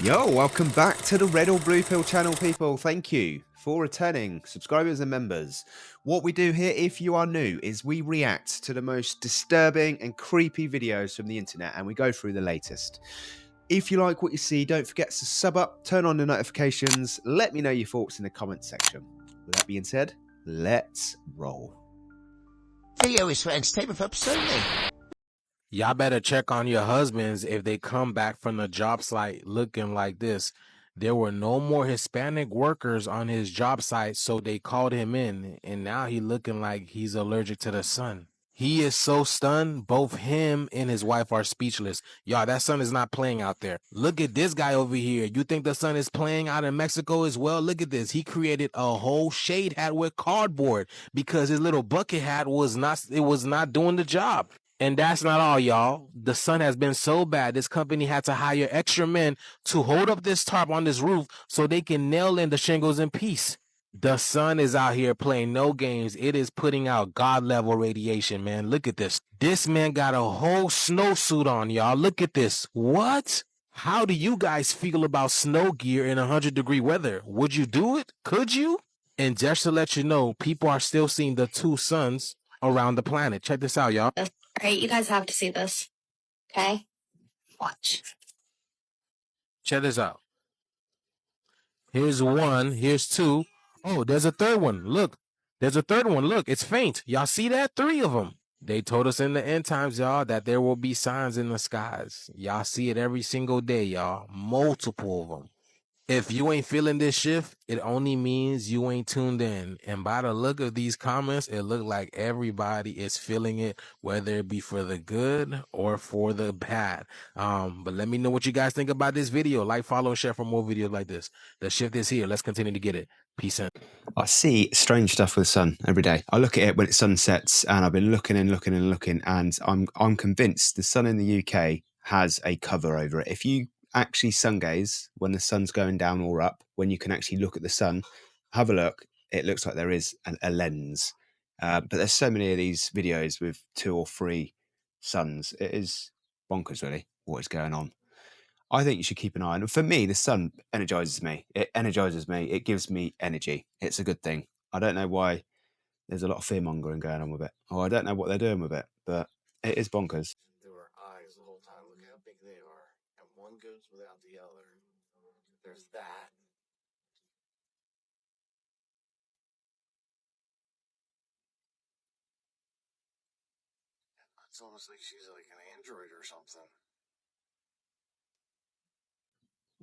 Yo, welcome back to the Red or Blue Pill channel, people. Thank you for returning subscribers and members. What we do here, if you are new, is we react to the most disturbing and creepy videos from the internet, and we go through the latest. If you like what you see, don't forget to sub up, turn on the notifications, let me know your thoughts in the comments section. With that being said, let's roll. Video is for entertainment purposes only. Y'all better check on your husbands if they come back from the job site looking like this. There were no more Hispanic workers on his job site, so they called him in, and now he looking like he's allergic to the sun. He is so stunned, both him and his wife are speechless. Y'all, that sun is not playing out there. Look at this guy over here. You think the sun is playing out in Mexico as well? Look at this. He created a whole shade hat with cardboard because his little bucket hat was not doing the job. And that's not all, y'all. The sun has been so bad, this company had to hire extra men to hold up this tarp on this roof so they can nail in the shingles in peace. The sun is out here playing no games. It is putting out God-level radiation, man. Look at this. This man got a whole snowsuit on, y'all. Look at this. What? How do you guys feel about snow gear in 100-degree weather? Would you do it? Could you? And just to let you know, people are still seeing the two suns around the planet. Check this out, y'all. All right, you guys have to see this. Okay? Watch. Check this out. Here's one. Here's two. Oh, there's a third one. Look. There's a third one. Look, it's faint. Y'all see that? 3 of them. They told us in the end times, y'all, that there will be signs in the skies. Y'all see it every single day, y'all. Multiple of them. If you ain't feeling this shift, it only means you ain't tuned in. And by the look of these comments, it looked like everybody is feeling it, whether it be for the good or for the bad. But let me know what you guys think about this video. Like, follow, and share for more videos like this. The shift is here. Let's continue to get it. Peace out. I see strange stuff with the sun every day. I look at it when it sunsets, and I've been looking and looking and looking, and I'm convinced the sun in the UK has a cover over it. If you actually sun gaze when the sun's going down or up, when you can actually look at the sun, have a look, it looks like there is a lens. But there's so many of these videos with 2 or 3 suns. It is bonkers, really, what is going on. I think you should keep an eye on it. For me, the sun energizes me. It energizes me. It gives me energy. It's a good thing. I don't know why there's a lot of fear mongering going on with it. Or I don't know what they're doing with it, but it is bonkers. Through our eyes the whole time. Look how big they are. And one goes without the other. There's that. It's almost like she's like an android or something.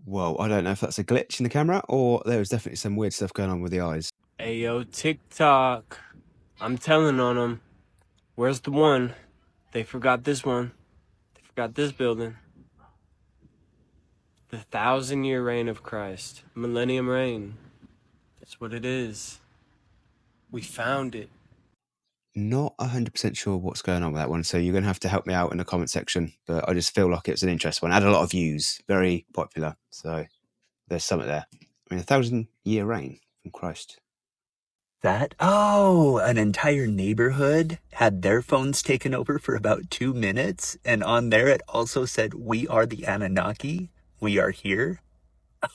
Well, I don't know if that's a glitch in the camera or there is definitely some weird stuff going on with the eyes. Hey, yo, TikTok. I'm telling on them. Where's the one? They forgot this one. They forgot this building. The 1,000-year reign of Christ. Millennium reign. That's what it is. We found it. Not 100% sure what's going on with that one, so you're going to have to help me out in the comment section. But I just feel like it's an interesting one. Had a lot of views, very popular. So there's something there. I mean, 1,000-year reign from Christ. An entire neighborhood had their phones taken over for about 2 minutes, and on there it also said, "We are the Anunnaki. We are here."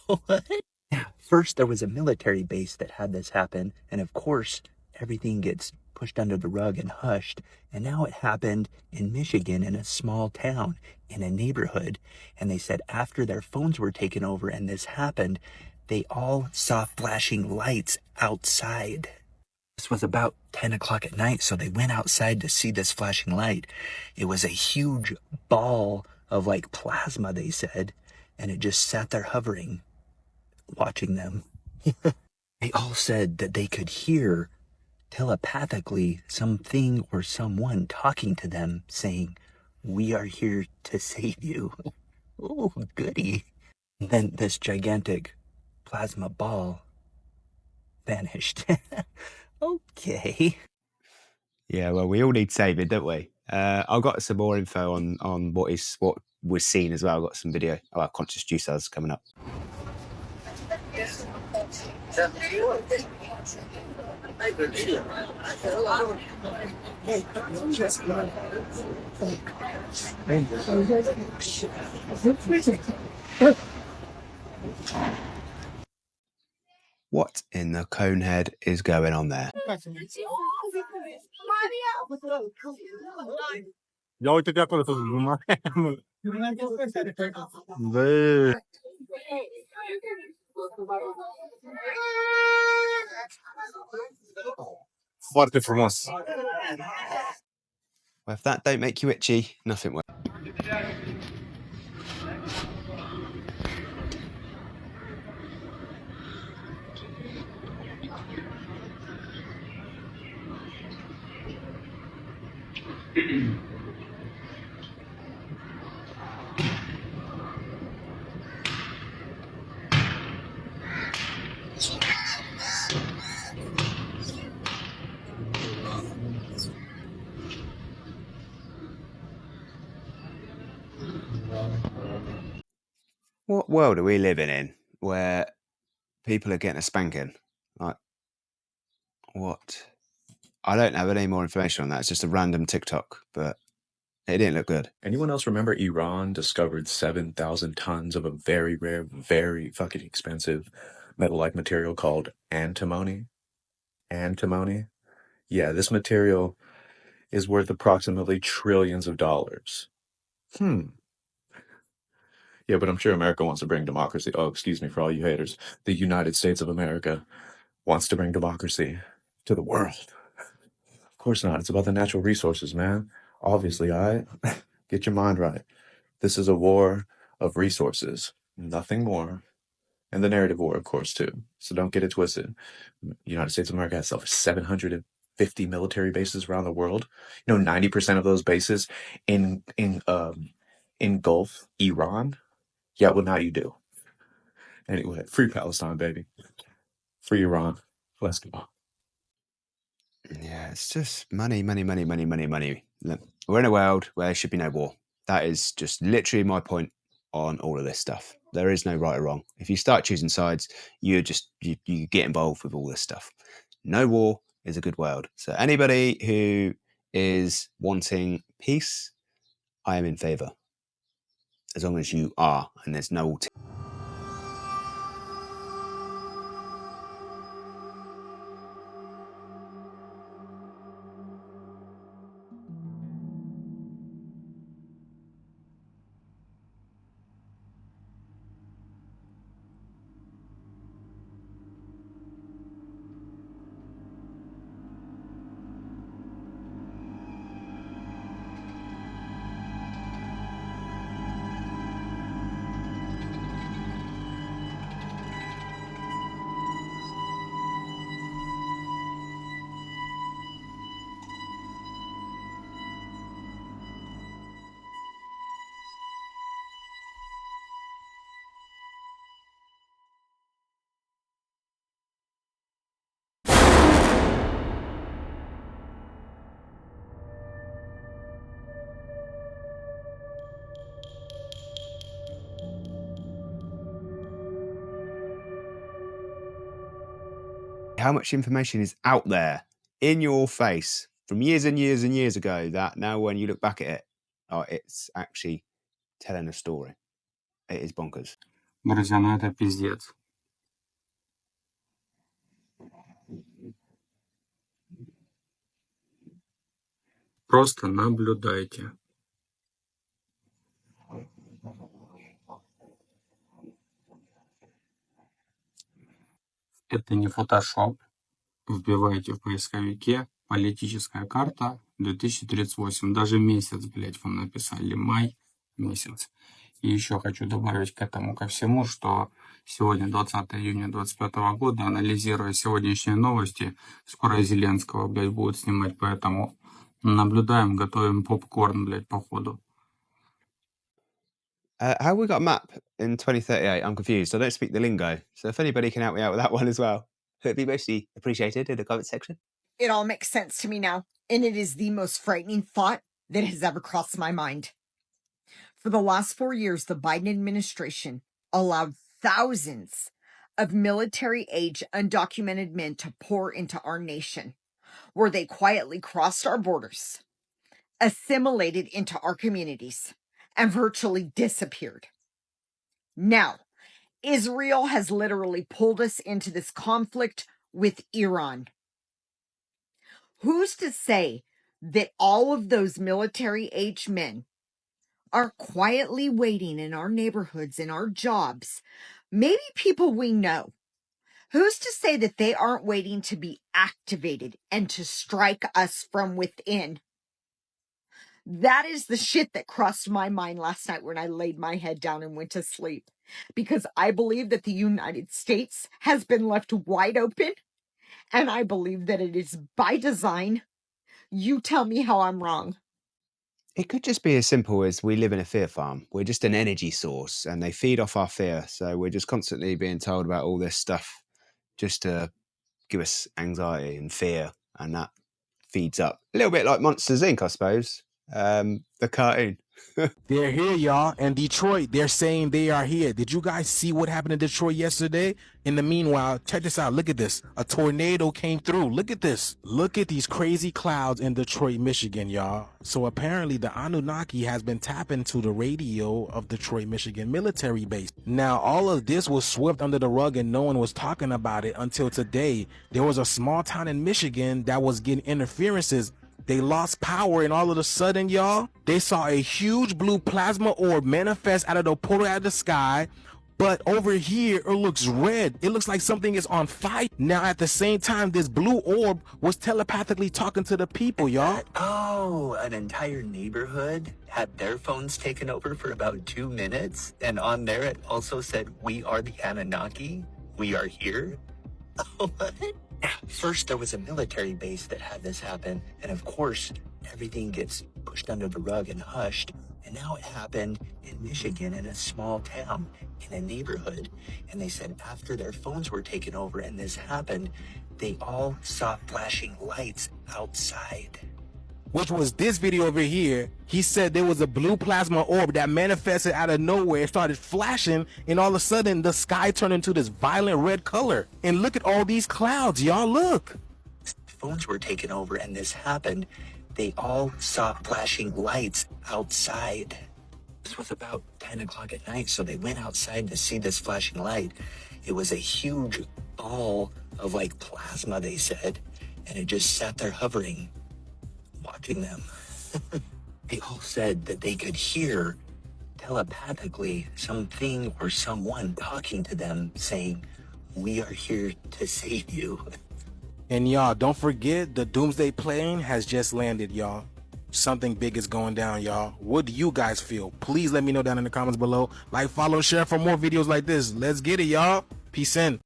What? Yeah, first there was a military base that had this happen, and of course everything gets pushed under the rug and hushed, and now it happened in Michigan in a small town, in a neighborhood, and they said after their phones were taken over and this happened, they all saw flashing lights outside. This was about 10 o'clock at night, so they went outside to see this flashing light. It was a huge ball of like plasma, they said, and it just sat there hovering, watching them. They all said that they could hear telepathically something or someone talking to them saying, "We are here to save you." Oh, goody. And then this gigantic plasma ball vanished. Okay. Yeah, well, we all need saving, don't we? I've got some more info on what was seen as well. I've got some video about conscious juicers coming up. What in the conehead is going on there? Foarte frumos. Well, if that don't make you itchy, nothing will. What world are we living in where people are getting a spanking? Like, what? I don't have any more information on that. It's just a random TikTok, but it didn't look good. Anyone else remember Iran discovered 7,000 tons of a very rare, very fucking expensive metal-like material called antimony? Antimony? Yeah, this material is worth approximately trillions of dollars. Yeah, but I'm sure America wants to bring democracy. Oh, excuse me for all you haters. The United States of America wants to bring democracy to the world. Of course not. It's about the natural resources, man. Obviously, get your mind right. This is a war of resources, nothing more. And the narrative war, of course, too. So don't get it twisted. The United States of America has over 750 military bases around the world. 90% of those bases engulf Iran. Yeah, well, now you do. Anyway, free Palestine, baby. Free Iran. Let's go. Yeah, it's just money, money, money, money, money, money. Look, we're in a world where there should be no war. That is just literally my point on all of this stuff. There is no right or wrong. If you start choosing sides, you get involved with all this stuff. No war is a good world. So anybody who is wanting peace, I am in favor. As long as you are, and there's no how much information is out there in your face from years and years and years ago that now when you look back at it, it's actually telling a story. It is bonkers. Друзья, ну это пиздец. Просто наблюдайте. Это не фотошоп. Вбивайте в поисковике политическая карта 2038. Даже месяц, блядь, вам написали. Май месяц. И еще хочу добавить к этому ко всему, что сегодня 20 июня 2025 года, анализируя сегодняшние новости, скоро Зеленского, блядь, будут снимать, поэтому наблюдаем, готовим попкорн, блядь, по ходу. How we got a map in 2038? I'm confused. I don't speak the lingo. So if anybody can help me out with that one as well, it'd be mostly appreciated in the comment section. It all makes sense to me now, and it is the most frightening thought that has ever crossed my mind. For the last 4 years, the Biden administration allowed thousands of military-age undocumented men to pour into our nation, where they quietly crossed our borders, assimilated into our communities, and virtually disappeared. Now, Israel has literally pulled us into this conflict with Iran. Who's to say that all of those military-age men are quietly waiting in our neighborhoods, in our jobs, maybe people we know? Who's to say that they aren't waiting to be activated and to strike us from within? That is the shit that crossed my mind last night when I laid my head down and went to sleep. Because I believe that the United States has been left wide open, and I believe that it is by design. You tell me how I'm wrong. It could just be as simple as we live in a fear farm. We're just an energy source and they feed off our fear. So we're just constantly being told about all this stuff just to give us anxiety and fear. And that feeds up. A little bit like Monsters, Inc., I suppose. The cartoon. They're here, y'all. And Detroit, they're saying they are here. Did you guys see what happened in Detroit yesterday? In the meanwhile, check this out. Look at this. A tornado came through. Look at this. Look at these crazy clouds in Detroit, Michigan, y'all. So apparently the Anunnaki has been tapping to the radio of Detroit, Michigan military base. Now, all of this was swept under the rug and no one was talking about it until today. There was a small town in Michigan that was getting interferences. They lost power, and all of a sudden, y'all, they saw a huge blue plasma orb manifest out of the portal out of the sky. But over here, it looks red. It looks like something is on fire. Now, at the same time, this blue orb was telepathically talking to the people, y'all. Oh, an entire neighborhood had their phones taken over for about 2 minutes. And on there, it also said, "We are the Anunnaki. We are here." What? First, there was a military base that had this happen. And of course, everything gets pushed under the rug and hushed. And now it happened in Michigan, in a small town, in a neighborhood. And they said after their phones were taken over and this happened, they all saw flashing lights outside. Which was this video over here. He said there was a blue plasma orb that manifested out of nowhere, started flashing, and all of a sudden the sky turned into this violent red color. And look at all these clouds, y'all, look. Phones were taken over and this happened. They all saw flashing lights outside. This was about 10 o'clock at night, so they went outside to see this flashing light. It was a huge ball of like plasma, they said, and it just sat there hovering, watching them. They all said that they could hear telepathically something or someone talking to them saying, "We are here to save you." And y'all, don't forget the doomsday plane has just landed, y'all. Something big is going down, y'all. What do you guys feel? Please let me know down in the comments below. Like, follow, share for more videos like this. Let's get it, y'all. Peace in.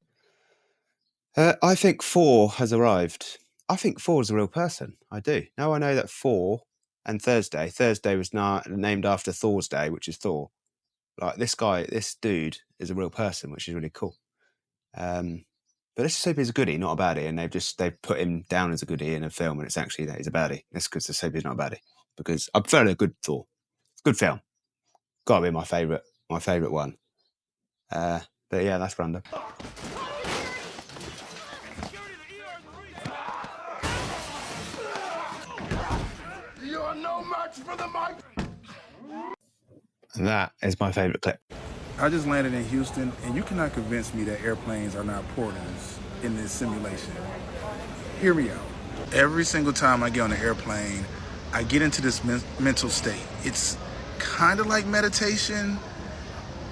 I think Thor has arrived. I think Thor is a real person. I do. Now I know that Thor and Thursday was named after Thor's day, which is Thor. Like this guy, this dude is a real person, which is really cool. But let's just hope he's a goodie, not a baddie. And they've put him down as a goodie in a film, and it's actually that he's a baddie. That's because let's hope he's not a baddie. Because I prefer a good Thor. It's a good film. Gotta be my favourite one. But yeah, that's Ronda. You're no match for the mic. And that is my favourite clip. I just landed in Houston, and you cannot convince me that airplanes are not portals in this simulation. Hear me out. Every single time I get on an airplane, I get into this mental state. It's kind of like meditation.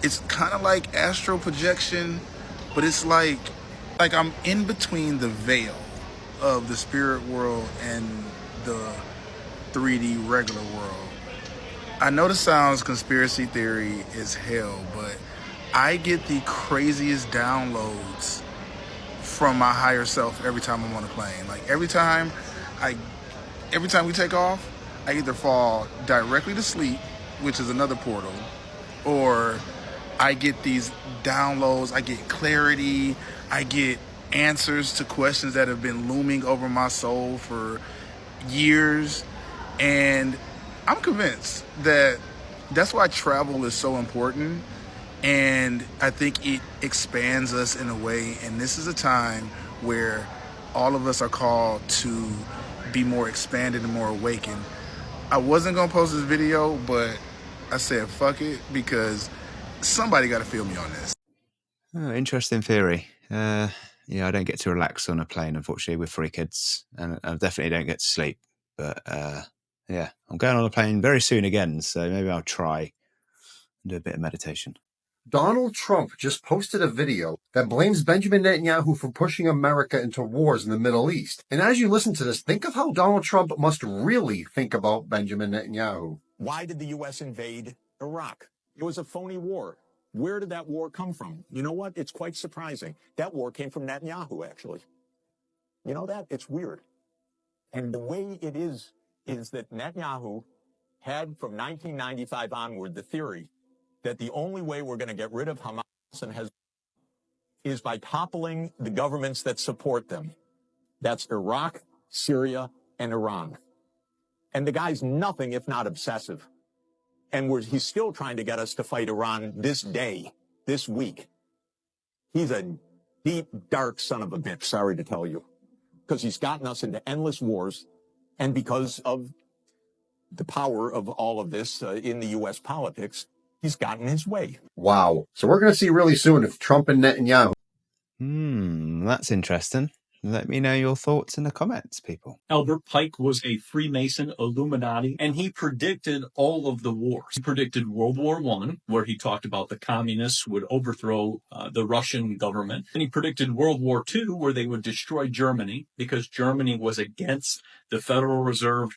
It's kind of like astral projection, but it's like I'm in between the veil of the spirit world and the 3D regular world. I know this sounds conspiracy theory as hell, but I get the craziest downloads from my higher self every time I'm on a plane. Like every time we take off, I either fall directly to sleep, which is another portal, or I get these downloads, I get clarity, I get answers to questions that have been looming over my soul for years. And I'm convinced that that's why travel is so important. And I think it expands us in a way. And this is a time where all of us are called to be more expanded and more awakened. I wasn't going to post this video, but I said, fuck it, because somebody got to feel me on this. Oh, interesting theory. Yeah, I don't get to relax on a plane, unfortunately, with 3 kids, and I definitely don't get to sleep. But yeah, I'm going on a plane very soon again, so maybe I'll try and do a bit of meditation. Donald Trump just posted a video that blames Benjamin Netanyahu for pushing America into wars in the Middle East. And as you listen to this, think of how Donald Trump must really think about Benjamin Netanyahu. Why did the U.S. invade Iraq? It was a phony war. Where did that war come from? You know what? It's quite surprising. That war came from Netanyahu, actually. You know that? It's weird. And the way it is that Netanyahu had from 1995 onward the theory that the only way we're going to get rid of Hamas and Hezbollah is by toppling the governments that support them. That's Iraq, Syria, and Iran. And the guy's nothing if not obsessive. And he's still trying to get us to fight Iran this day, this week. He's a deep, dark son of a bitch, sorry to tell you, because he's gotten us into endless wars, and because of the power of all of this in the U.S. politics, he's gotten his way. Wow. So we're going to see really soon if Trump and Netanyahu. That's interesting. Let me know your thoughts in the comments, people. Albert Pike was a Freemason Illuminati, and he predicted all of the wars. He predicted World War I, where he talked about the communists would overthrow the Russian government. And he predicted World War II, where they would destroy Germany because Germany was against the Federal Reserve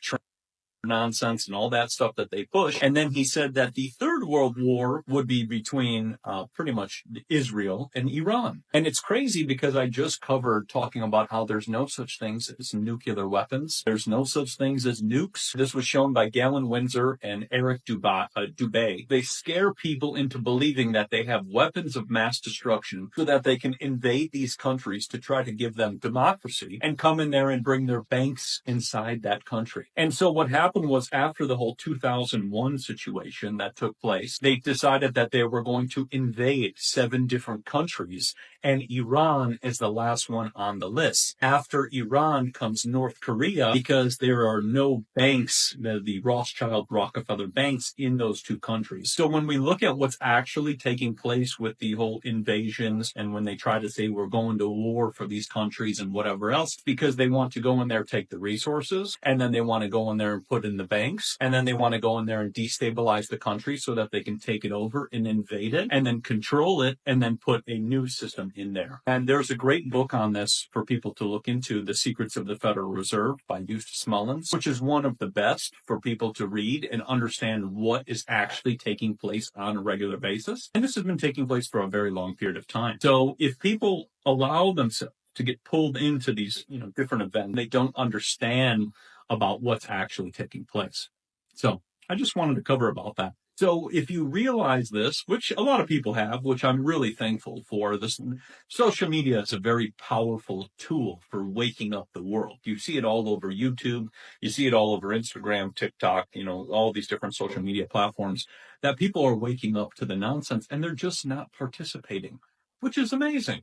nonsense and all that stuff that they push. And then he said that the Third World War would be between pretty much Israel and Iran. And it's crazy because I just covered talking about how there's no such things as nuclear weapons. There's no such things as nukes. This was shown by Galen Windsor and Eric Dubé. They scare people into believing that they have weapons of mass destruction so that they can invade these countries to try to give them democracy and come in there and bring their banks inside that country. And so what happened was after the whole 2001 situation that took place, they decided that they were going to invade 7 different countries, and Iran is the last one on the list. After Iran comes North Korea, because there are no banks, the Rothschild Rockefeller banks in those 2 countries. So when we look at what's actually taking place with the whole invasions, and when they try to say we're going to war for these countries and whatever else, because they want to go in there, take the resources, and then they want to go in there and put in the banks, and then they want to go in there and destabilize the country so that they can take it over and invade it, and then control it, and then put a new system in there. And there's a great book on this for people to look into, The Secrets of the Federal Reserve by Eustace Mullins, which is one of the best for people to read and understand what is actually taking place on a regular basis. And this has been taking place for a very long period of time. So if people allow themselves to get pulled into these, different events, they don't understand about what's actually taking place. So I just wanted to cover about that. So if you realize this, which a lot of people have, which I'm really thankful for, this social media is a very powerful tool for waking up the world. You see it all over YouTube. You see it all over Instagram, TikTok, all these different social media platforms, that people are waking up to the nonsense and they're just not participating, which is amazing.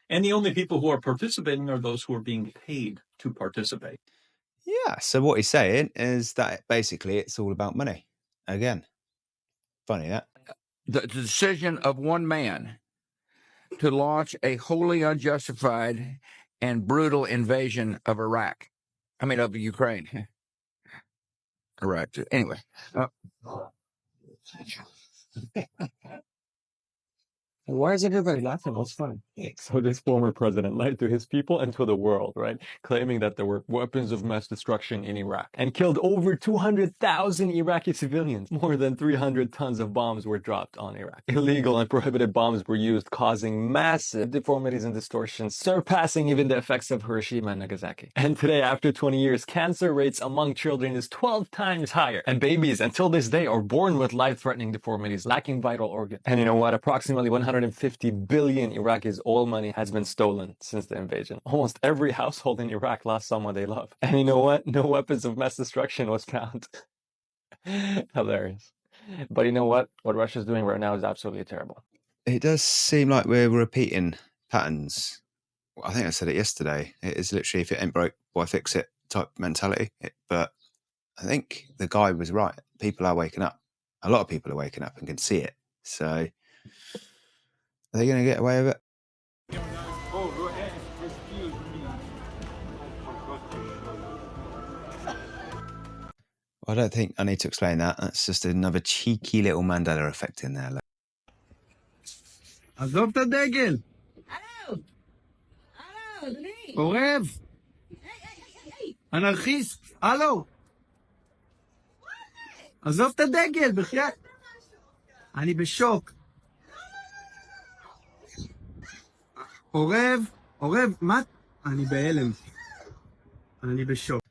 And the only people who are participating are those who are being paid to participate. Yeah, so what he's saying is that basically it's all about money. Again, funny that. The decision of one man to launch a wholly unjustified and brutal invasion of of Ukraine. Iraq. Anyway. Why is everybody laughing? What's funny? So this former president lied to his people and to the world, right? Claiming that there were weapons of mass destruction in Iraq and killed over 200,000 Iraqi civilians. More than 300 tons of bombs were dropped on Iraq. Illegal and prohibited bombs were used, causing massive deformities and distortions, surpassing even the effects of Hiroshima and Nagasaki. And today, after 20 years, cancer rates among children is 12 times higher. And babies, until this day, are born with life-threatening deformities, lacking vital organs. And you know what? Approximately 150 billion Iraqis' oil money has been stolen since the invasion. Almost every household in Iraq lost someone they love. And you know what? No weapons of mass destruction was found. Hilarious. But you know what? What Russia's doing right now is absolutely terrible. It does seem like we're repeating patterns. I think I said it yesterday. It is literally, if it ain't broke, why fix it type mentality. But I think the guy was right. People are waking up. A lot of people are waking up and can see it. So Are they going to get away with it? I don't think I need to explain that. That's just another cheeky little Mandela effect in there. Look. עזוב את הדגל! עורב! אנרכיסט! הלו! עזוב את הדגל, בחייאת! אני בשוק. עורב! מה? אני בהלם. אני בשוק.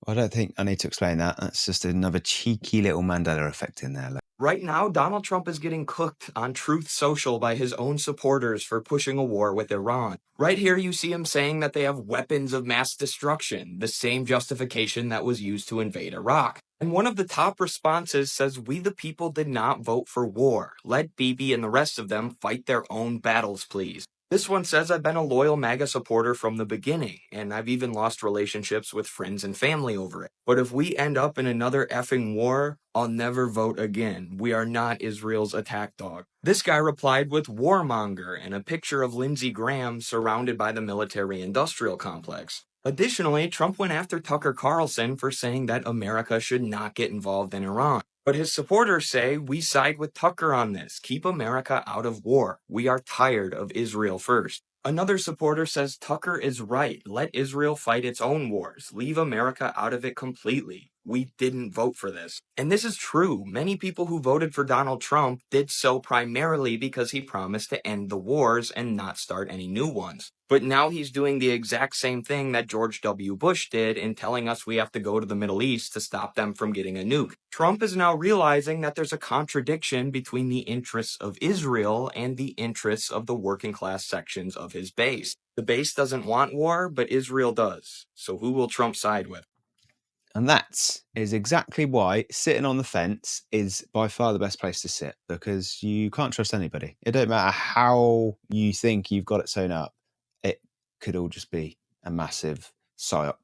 I don't think I need to explain that. That's just another cheeky little Mandela effect in there. Look. Right now, Donald Trump is getting cooked on Truth Social by his own supporters for pushing a war with Iran. Right here, you see him saying that they have weapons of mass destruction, the same justification that was used to invade Iraq. And one of the top responses says, "We the people did not vote for war. Let Bibi and the rest of them fight their own battles, please." This one says, "I've been a loyal MAGA supporter from the beginning, and I've even lost relationships with friends and family over it. But if we end up in another effing war, I'll never vote again. We are not Israel's attack dog." This guy replied with warmonger and a picture of Lindsey Graham surrounded by the military-industrial complex. Additionally, Trump went after Tucker Carlson for saying that America should not get involved in Iran. But his supporters say, "We side with Tucker on this. Keep America out of war. We are tired of Israel first." Another supporter says Tucker is right. Let Israel fight its own wars. Leave America out of it completely. We didn't vote for this. And this is true. Many people who voted for Donald Trump did so primarily because he promised to end the wars and not start any new ones. But now he's doing the exact same thing that George W. Bush did in telling us we have to go to the Middle East to stop them from getting a nuke. Trump is now realizing that there's a contradiction between the interests of Israel and the interests of the working class sections of his base. The base doesn't want war, but Israel does. So who will Trump side with? And that is exactly why sitting on the fence is by far the best place to sit, because you can't trust anybody. It don't matter how you think you've got it sewn up. It could all just be a massive psyop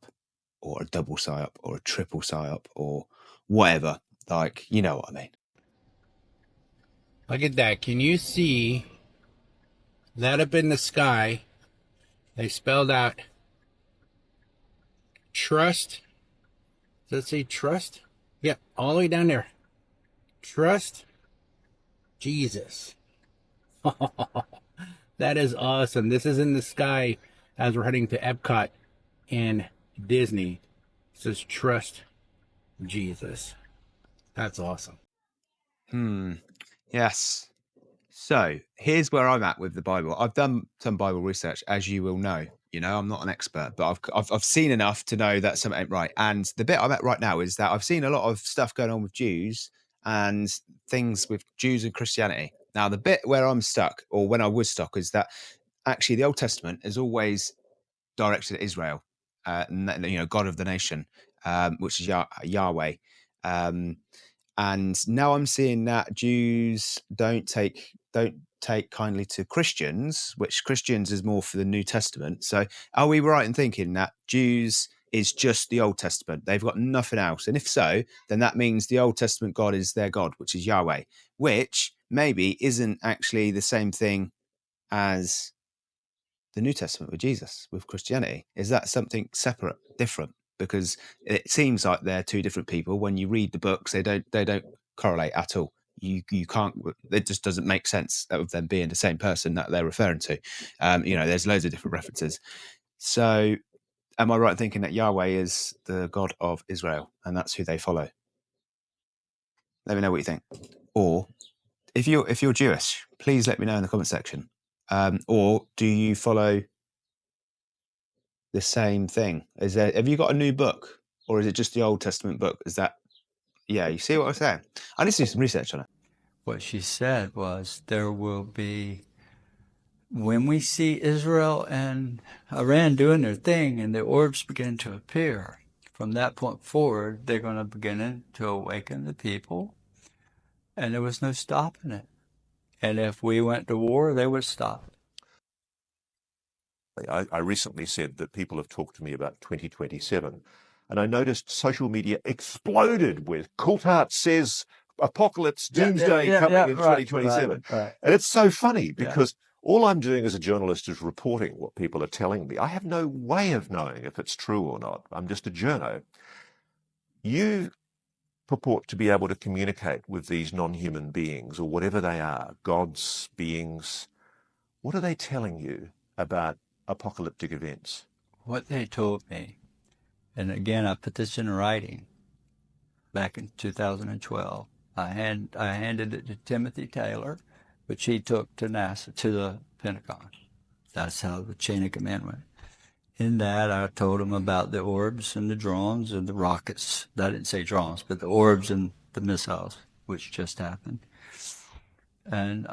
or a double psyop or a triple psyop or whatever. Like, you know what I mean. Look at that. Can you see that up in the sky? They spelled out trust. Does it say trust? Yeah, all the way down there. Trust Jesus. That is awesome. This is in the sky as we're heading to Epcot and Disney. It says trust Jesus. That's awesome. Yes. So here's where I'm at with the Bible. I've done some Bible research, as you will know. You know, I'm not an expert, but I've seen enough to know that something ain't right. And the bit I'm at right now is that I've seen a lot of stuff going on with Jews and things with Jews and Christianity. Now, the bit where I'm stuck, or when I was stuck, is that actually the Old Testament is always directed at Israel, you know, God of the nation, which is Yahweh. And now I'm seeing that Jews don't take kindly to Christians, which Christians is more for the New Testament. So are we right in thinking that Jews is just the Old Testament? They've got nothing else. And if so, then that means the Old Testament God is their God, which is Yahweh, which maybe isn't actually the same thing as the New Testament with Jesus, with Christianity. Is that something separate, different? Because it seems like they're two different people. When you read the books, they don't correlate at all. You can't. It just doesn't make sense of them being the same person that they're referring to. You know, there's loads of different references. So, am I right in thinking that Yahweh is the God of Israel and that's who they follow? Let me know what you think. Or if you're Jewish, please let me know in the comment section. Or do you follow the same thing? Have you got a new book, or is it just the Old Testament book? Is that, yeah, you see what I'm saying? I need to do some research on it. What she said was there will be, when we see Israel and Iran doing their thing and the orbs begin to appear, from that point forward, they're going to begin to awaken the people, and there was no stopping it. And if we went to war, they would stop it. I recently said that people have talked to me about 2027, and I noticed social media exploded with Coulthard says apocalypse, doomsday coming in 2027. Right. And it's so funny because All I'm doing as a journalist is reporting what people are telling me. I have no way of knowing if it's true or not. I'm just a journo. You purport to be able to communicate with these non-human beings, or whatever they are, gods, beings. What are they telling you about apocalyptic events? What they told me, and again, I put this in writing back in 2012. I handed it to Timothy Taylor, which he took to NASA, to the Pentagon. That's how the chain of command went. In that, I told him about the orbs and the drones and the rockets. I didn't say drones, but the orbs and the missiles, which just happened. And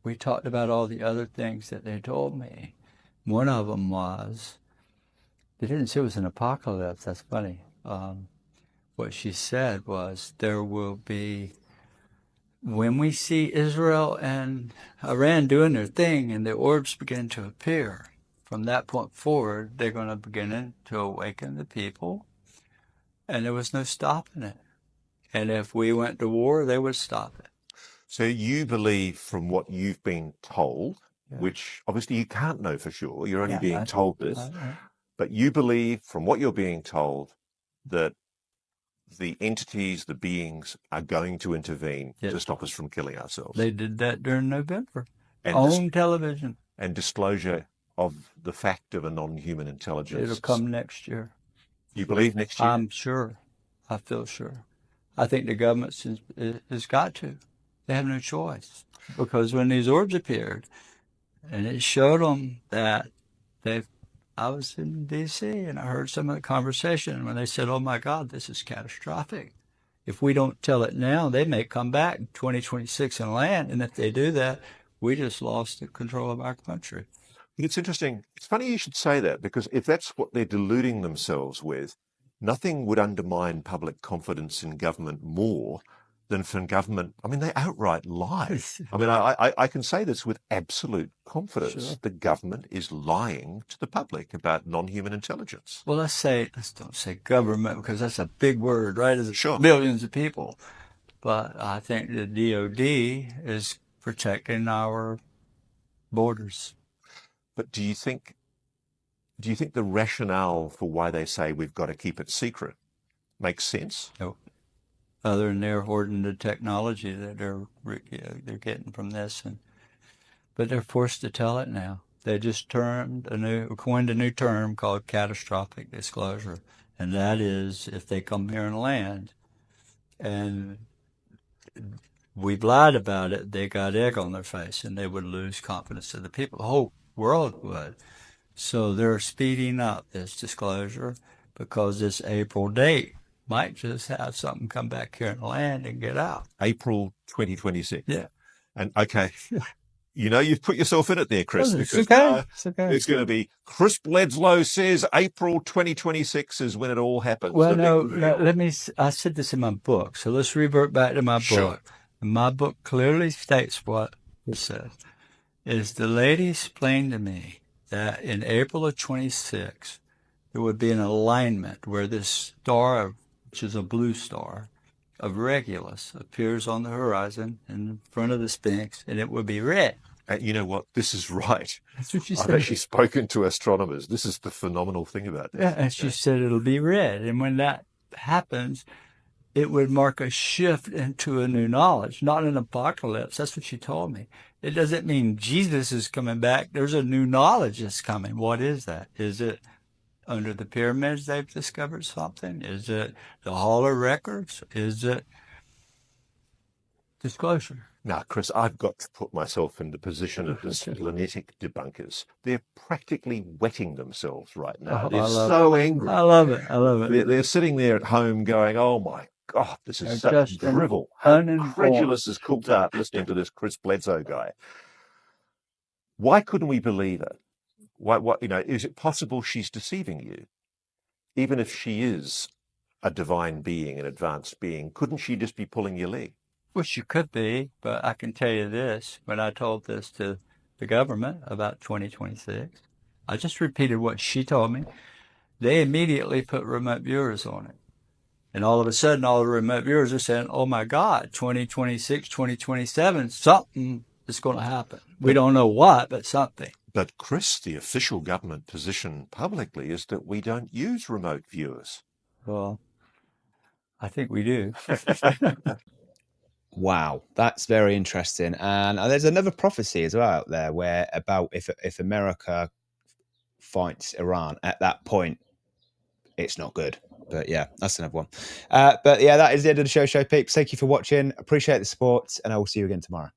we talked about all the other things that they told me. One of them was, they didn't say it was an apocalypse. That's funny. What she said was, there will be, when we see Israel and Iran doing their thing and the orbs begin to appear, from that point forward, they're going to begin to awaken the people, and there was no stopping it. And if we went to war, they would stop it. So you believe, from what you've been told, which obviously you can't know for sure, you're only being told this, but you believe, from what you're being told, that the entities, the beings, are going to intervene to stop us from killing ourselves. They did that during November, on television. And disclosure of the fact of a non-human intelligence. It'll come next year. You believe next year? I'm sure. I feel sure. I think the government has got to. They have no choice. Because when these orbs appeared, and it showed them that I was in D.C. and I heard some of the conversation when they said, oh my God, this is catastrophic. If we don't tell it now, they may come back in 2026 and land. And if they do that, we just lost the control of our country. It's interesting. It's funny you should say that, because if that's what they're deluding themselves with, nothing would undermine public confidence in government more than for government. I mean, they outright lie. I mean, I can say this with absolute confidence. Sure. The government is lying to the public about non-human intelligence. Well, let's don't say government, because that's a big word, right? It's billions of people. But I think the DOD is protecting our borders. But do you think the rationale for why they say we've got to keep it secret makes sense? No. Other than they're hoarding the technology that they're getting from this, but they're forced to tell it now. They just coined a new term called catastrophic disclosure, and that is if they come here and land, and we've lied about it, they got egg on their face, and they would lose confidence of the people. The whole world would. So they're speeding up this disclosure, because this April date might just have something come back here and land and get out. April 2026. Yeah. And okay, you know, you've put yourself in it there, Chris. It's okay. It's going to be Chris Bledsoe says April 2026 is when it all happens. Well, I said this in my book, so let's revert back to my book. My book clearly states what it says. Is the lady explained to me that in April of 26, there would be an alignment where this star, which is a blue star, of Regulus appears on the horizon in front of the Sphinx, and it would be red. And you know what? This is right. That's what she said. I've actually spoken to astronomers. This is the phenomenal thing about this. Yeah, and she said it'll be red. And when that happens, it would mark a shift into a new knowledge, not an apocalypse. That's what she told me. It doesn't mean Jesus is coming back. There's a new knowledge that's coming. What is that? Is it under the pyramids they've discovered something? Is it the Hall of Records? Is it disclosure? Now, Chris, I've got to put myself in the position of the splenetic debunkers. They're practically wetting themselves right now. They're so angry. I love it. I love it. They're sitting there at home going, oh my God, this is such drivel. How incredulous is cooked up listening to this Chris Bledsoe guy. Why couldn't we believe it? What, you know, is it possible she's deceiving you? Even if she is a divine being, an advanced being, couldn't she just be pulling your leg? Well, she could be, but I can tell you this. When I told this to the government about 2026, I just repeated what she told me. They immediately put remote viewers on it. And all of a sudden, all the remote viewers are saying, oh my God, 2026, 2027, something is going to happen. We don't know what, but something. But Chris, the official government position publicly is that we don't use remote viewers. Well, I think we do. Wow, that's very interesting. And there's another prophecy as well out there where about if America fights Iran at that point, it's not good. But yeah, that's another one. But yeah, that is the end of the show, peeps. Thank you for watching. Appreciate the support, and I will see you again tomorrow.